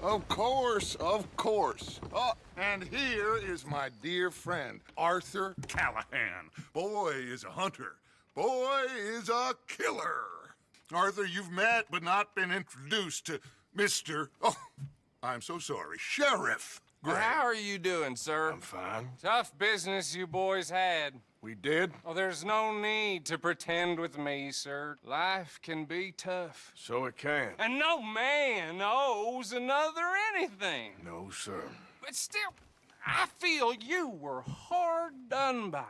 Of course, of course. Oh, and here is my dear friend, Arthur Callahan. Boy is a hunter. Boy is a killer. Arthur, you've met but not been introduced to Mr. Oh, I'm so sorry, Sheriff Gray. How are you doing, sir? I'm fine. Tough business you boys had. We did? Oh, there's no need to pretend with me, sir. Life can be tough. So it can. And no man owes another anything. No, sir. But still, I feel you were hard done by.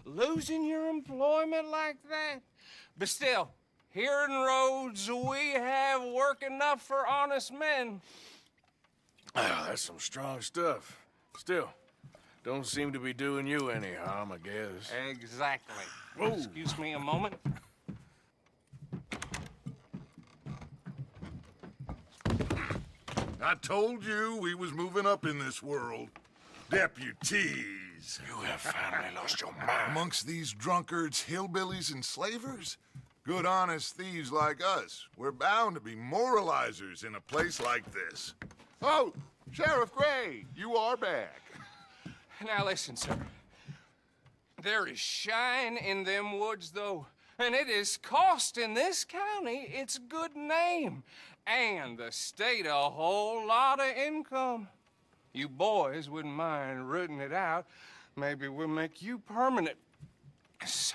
Losing your employment like that. But still, here in Rhodes, we have work enough for honest men. Oh, that's some strong stuff. Still, don't seem to be doing you any harm, I guess. Exactly. Whoa. Excuse me a moment. I told you we was moving up in this world. Deputies. You have finally lost your mind. Amongst these drunkards, hillbillies, and slavers? Good, honest thieves like us. We're bound to be moralizers in a place like this. Oh, Sheriff Gray, you are back. Now listen, sir. There is shine in them woods, though, and it is costing this county its good name and the state a whole lot of income. You boys wouldn't mind rooting it out. Maybe we'll make you permanent.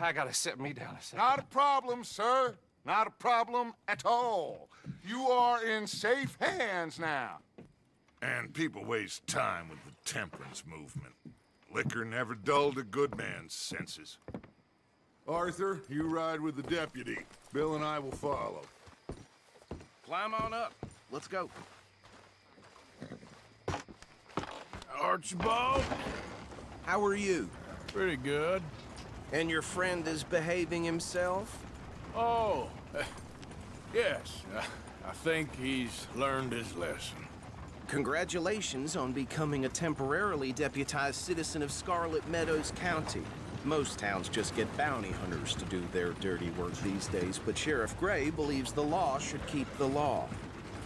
I gotta set me down a second. Not a problem, sir. Not a problem at all. You are in safe hands now. And people waste time with the temperance movement. Liquor never dulled a good man's senses. Arthur, you ride with the deputy. Bill and I will follow. Climb on up. Let's go. Archibald? How are you? Pretty good. And your friend is behaving himself? Oh, yes. I think he's learned his lesson. Congratulations on becoming a temporarily deputized citizen of Scarlet Meadows County. Most towns just get bounty hunters to do their dirty work these days, but Sheriff Gray believes the law should keep the law.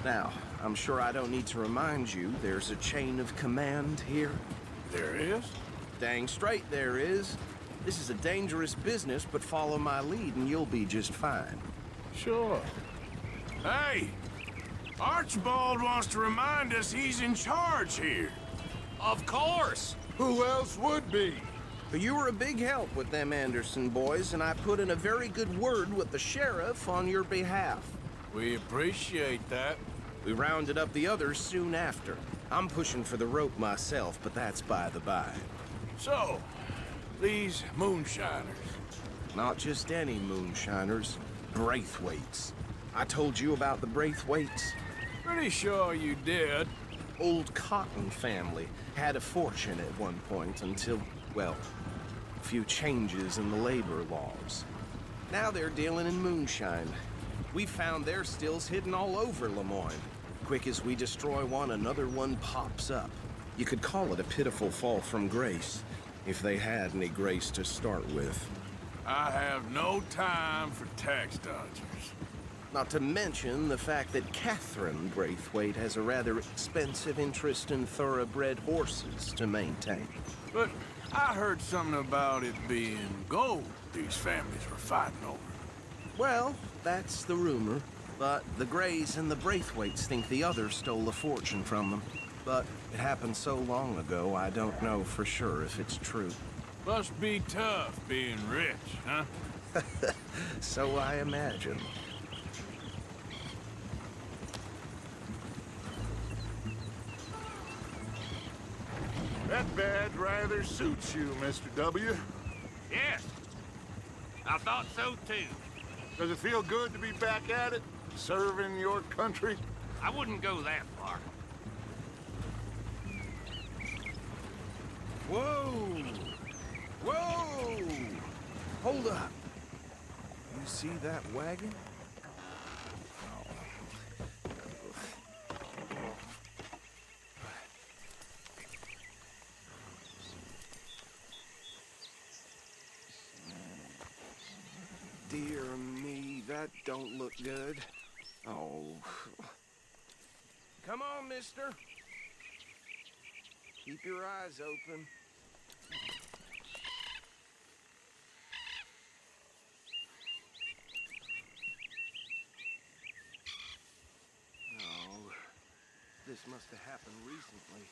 Now, I'm sure I don't need to remind you there's a chain of command here. There is? Dang straight there is. This is a dangerous business, but follow my lead and you'll be just fine. Sure. Hey! Archibald wants to remind us he's in charge here. Of course! Who else would be? But you were a big help with them Anderson boys, and I put in a very good word with the sheriff on your behalf. We appreciate that. We rounded up the others soon after. I'm pushing for the rope myself, but that's by the by. So, these moonshiners. Not just any moonshiners, Braithwaites. I told you about the Braithwaites. Pretty sure you did. Old Cotton family had a fortune at one point until, well, a few changes in the labor laws. Now they're dealing in moonshine. We found their stills hidden all over Lemoyne. Quick as we destroy one, another one pops up. You could call it a pitiful fall from grace, if they had any grace to start with. I have no time for tax dodgers. Not to mention the fact that Catherine Braithwaite has a rather expensive interest in thoroughbred horses to maintain. But I heard something about it being gold these families were fighting over. Well, that's the rumor. But the Grays and the Braithwaites think the others stole a fortune from them. But it happened so long ago, I don't know for sure if it's true. Must be tough being rich, huh? So I imagine. That badge rather suits you, Mr. W. Yes, I thought so too. Does it feel good to be back at it? Serving your country? I wouldn't go that far. Whoa! Whoa! Hold up. You see that wagon? Dear me, that don't look good. Oh. Come on, mister. Keep your eyes open. No, this must have happened recently.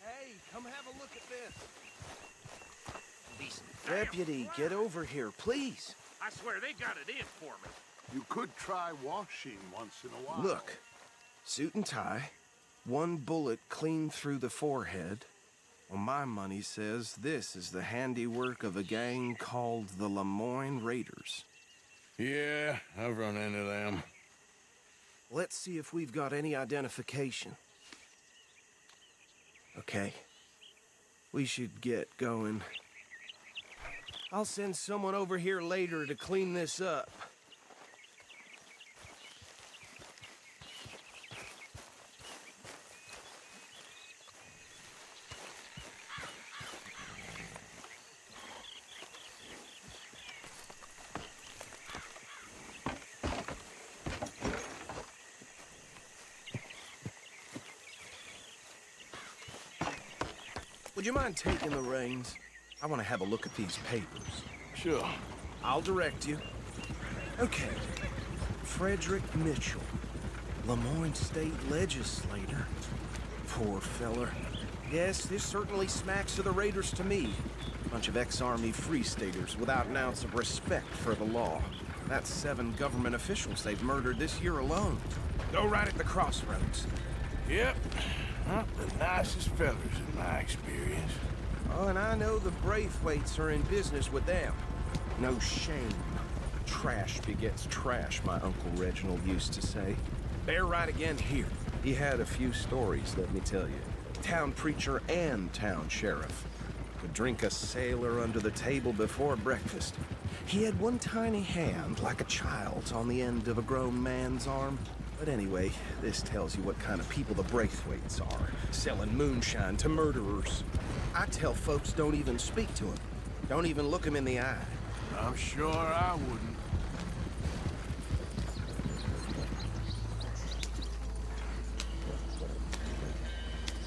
Hey, come have a look at this. Decent. Deputy, get over here, please. I swear they got it in for me. You could try washing once in a while. Look, suit and tie, one bullet clean through the forehead. Well, my money says this is the handiwork of a gang called the Lemoyne Raiders. Yeah, I've run into them. Let's see if we've got any identification. Okay. We should get going. I'll send someone over here later to clean this up. Would you mind taking the reins? I want to have a look at these papers. Sure. I'll direct you. Okay. Frederick Mitchell, Lemoyne State Legislator. Poor feller. Yes, this certainly smacks of the Raiders to me. Bunch of ex-Army Free Staters without an ounce of respect for the law. That's 7 government officials they've murdered this year alone. Go right at the crossroads. Yep. Not the nicest fellas in my experience. Oh, and I know the Braithwaites are in business with them. No shame. Trash begets trash, my Uncle Reginald used to say. Bear right again here. He had a few stories, let me tell you. Town preacher and town sheriff. Could drink a sailor under the table before breakfast. He had one tiny hand, like a child's, on the end of a grown man's arm. But anyway, this tells you what kind of people the Braithwaites are. Selling moonshine to murderers. I tell folks don't even speak to him. Don't even look him in the eye. I'm sure I wouldn't.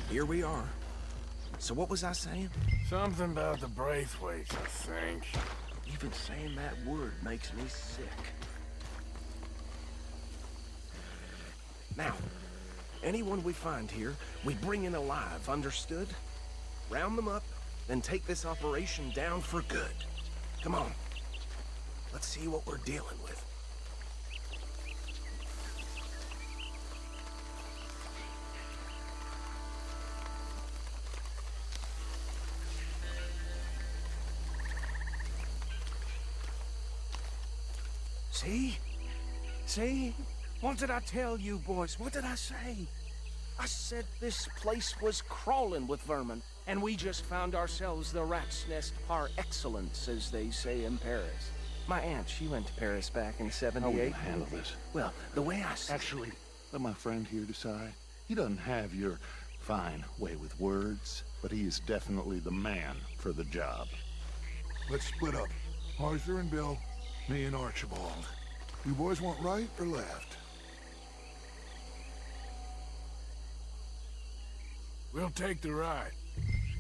Here we are. So what was I saying? Something about the Braithwaites, I think. Even saying that word makes me sick. Now, anyone we find here, we bring in alive, understood? Round them up, then take this operation down for good. Come on. Let's see what we're dealing with. See? See? What did I tell you, boys? What did I say? I said this place was crawling with vermin, and we just found ourselves the rat's nest par excellence, as they say in Paris. My aunt, she went to Paris back in '78. How will you handle this? Well, the way I see Actually, let my friend here decide. He doesn't have your fine way with words, but he is definitely the man for the job. Let's split up. Arthur and Bill, me and Archibald. You boys want right or left? We'll take the ride.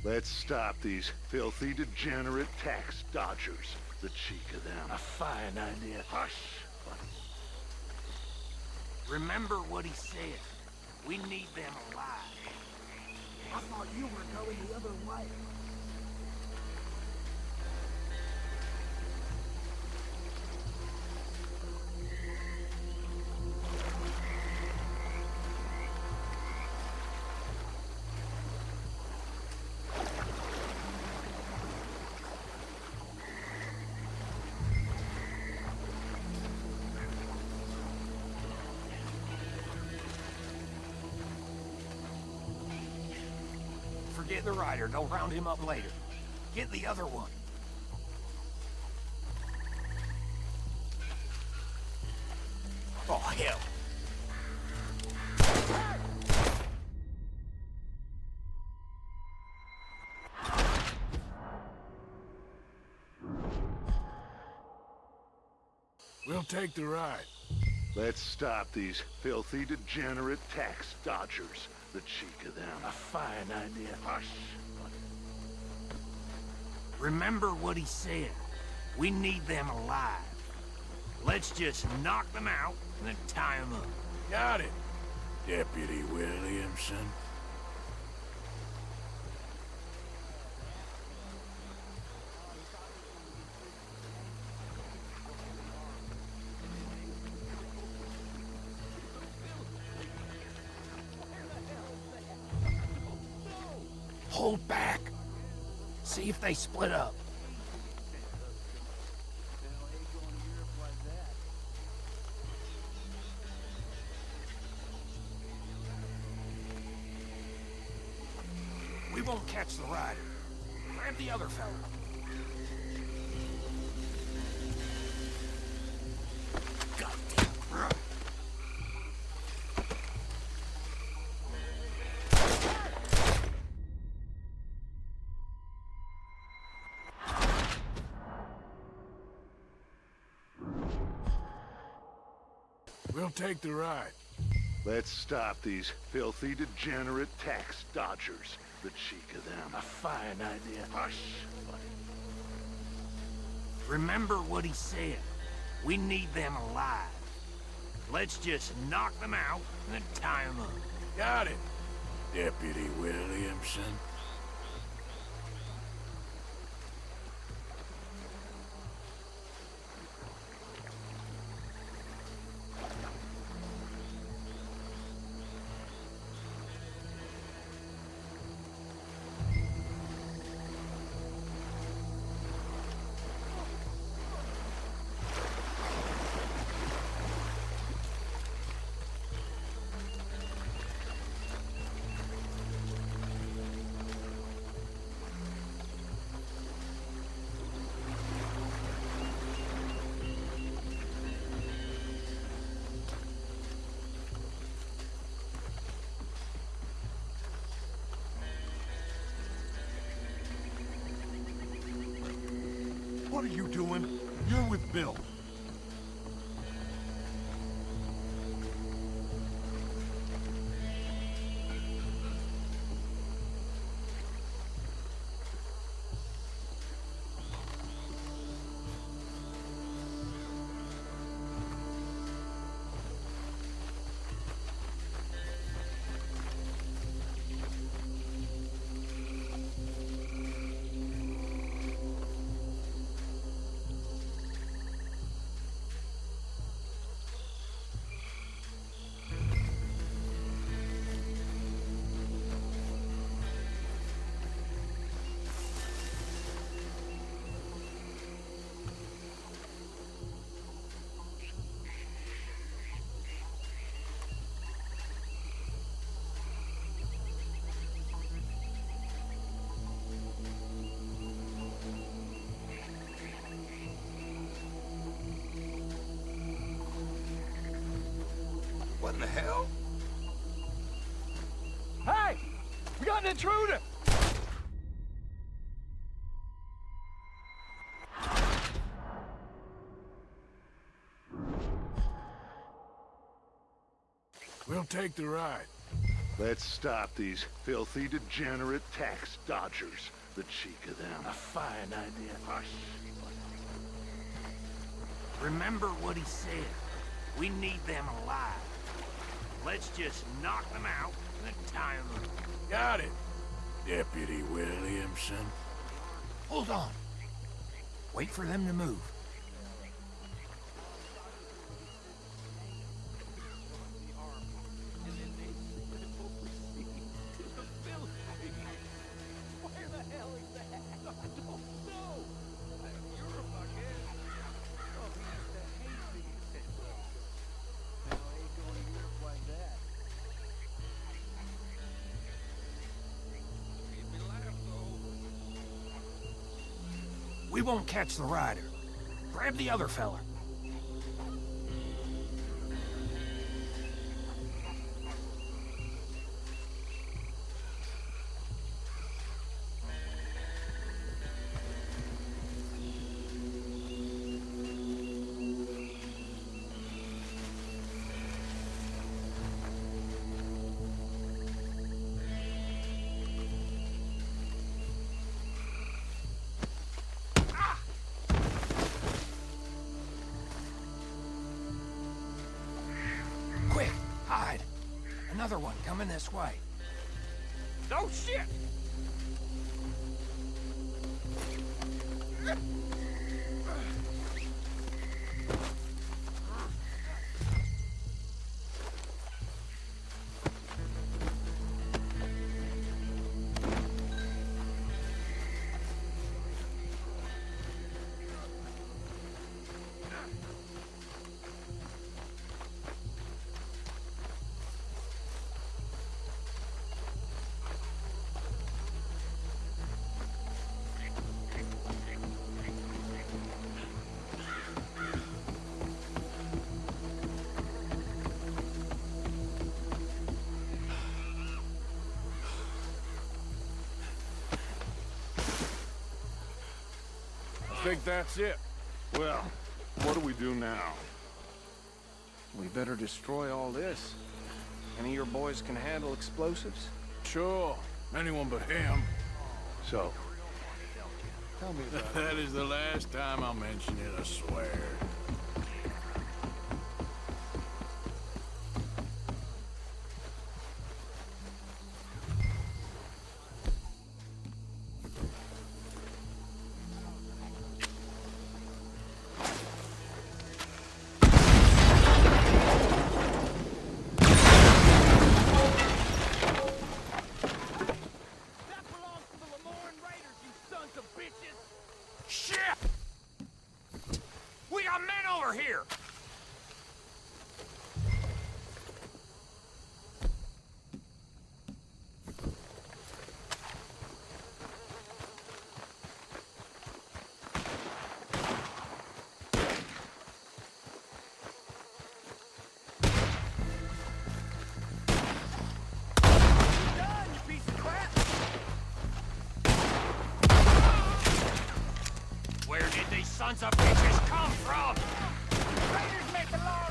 Let's stop these filthy, degenerate tax dodgers. The cheek of them. A fine idea. Hush! Remember what he said. We need them alive. I thought you were going the other way. Forget the rider. They'll round him up later. Get the other one. Oh, hell. We'll take the ride. Let's stop these filthy, degenerate tax dodgers. The cheek of them. A fine idea. Hush. Remember what he said. We need them alive. Let's just knock them out and then tie them up. Got it, Deputy Williamson. Hold back. See if they split up. We won't catch the rider. Grab the other fella. Goddamn. We'll take the ride. Let's stop these filthy, degenerate tax dodgers. The cheek of them. A fine idea. Hush. Remember what he said. We need them alive. Let's just knock them out and then tie them up. Got it, Deputy Williamson. What are you doing? You're with Bill. What in the hell? Hey! We got an intruder! We'll take the ride. Let's stop these filthy, degenerate tax dodgers. The cheek of them. A fine idea. Hush. Remember what he said. We need them alive. Let's just knock them out and then tie them up. Got it, Deputy Williamson. Hold on. Wait for them to move. We won't catch the rider. Grab the other fella. another one coming this way. Oh, shit! I think that's it. Well, what do we do now? We better destroy all this. Any of your boys can handle explosives? Sure. Anyone but him. So, tell me about it. That is the last time I'll mention it, I swear. Shit! We got men over here! Where did these sons of bitches come from? Raiders make the law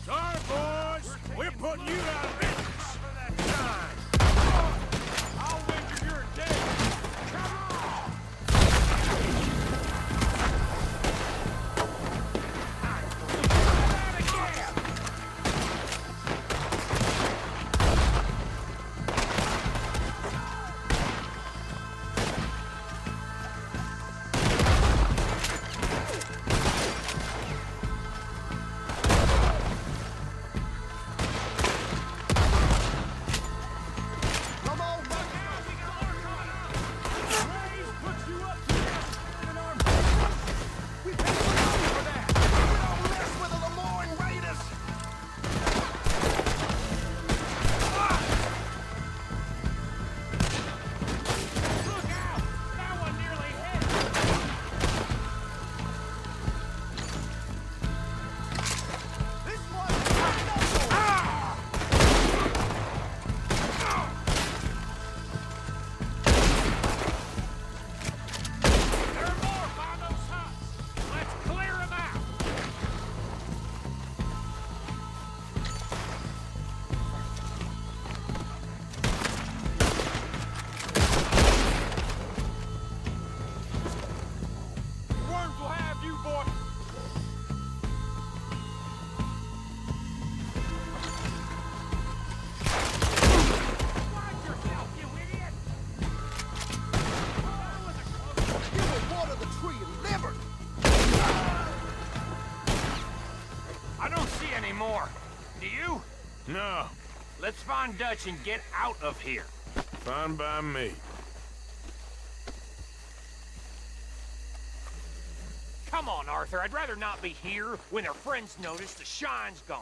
Sorry, boys. We're putting you out of business. I'll wager you're dead. Come on! More. Do you? No. Let's find Dutch and get out of here. Fine by me. Come on, Arthur. I'd rather not be here when their friends notice the shine's gone.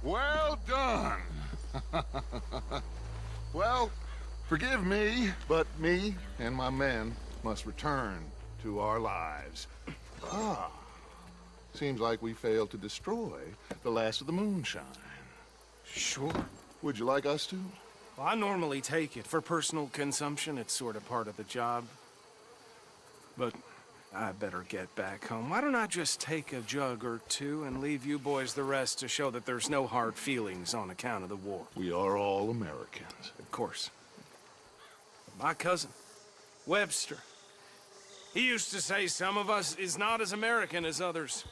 Well done. Well, forgive me, but me and my men must return to our lives. Ah, seems like we failed to destroy the last of the moonshine. Sure. Would you like us to? Well, I normally take it. For personal consumption, it's sort of part of the job. But I better get back home. Why don't I just take a jug or two and leave you boys the rest to show that there's no hard feelings on account of the war? We are all Americans. Of course. My cousin, Webster, he used to say some of us is not as American as others,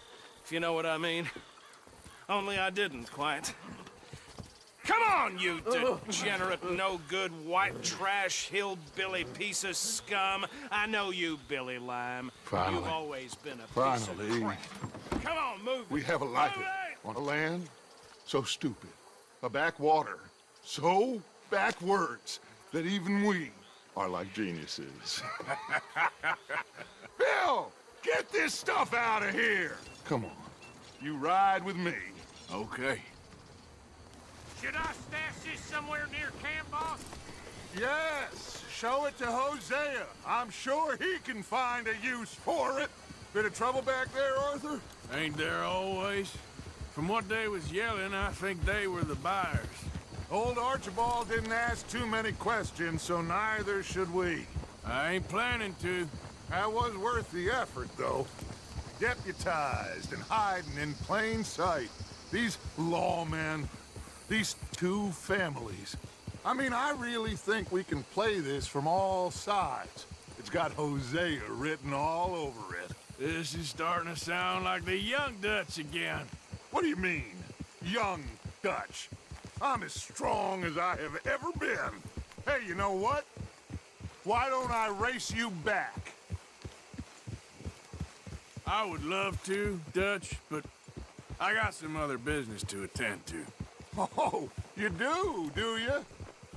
if you know what I mean. Only I didn't quite. Come on, you degenerate, no-good, white trash, hillbilly piece of scum. I know you, Billy Lime. Finally. You've always been a piece Finally. of crap. Come on, move it. We have a life Move it. on a land so stupid, a backwater so backwards that even we are like geniuses. Bill, get this stuff out of here. Come on, you ride with me. Okay. Should I stash this somewhere near camp, boss? Yes, show it to Hosea. I'm sure he can find a use for it. Bit of trouble back there, Arthur? Ain't there always? From what they was yelling, I think they were the buyers. Old Archibald didn't ask too many questions, so neither should we. I ain't planning to. That was worth the effort, though. Deputized and hiding in plain sight. These lawmen, these two families. I mean, I really think we can play this from all sides. It's got Hosea written all over it. This is starting to sound like the Young Dutch again. What do you mean, young Dutch? I'm as strong as I have ever been. Hey, you know what? Why don't I race you back? I would love to, Dutch, but I got some other business to attend to. Oh, you do you?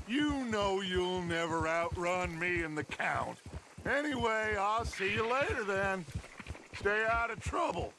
You know you'll never outrun me and the Count. Anyway, I'll see you later then. Stay out of trouble.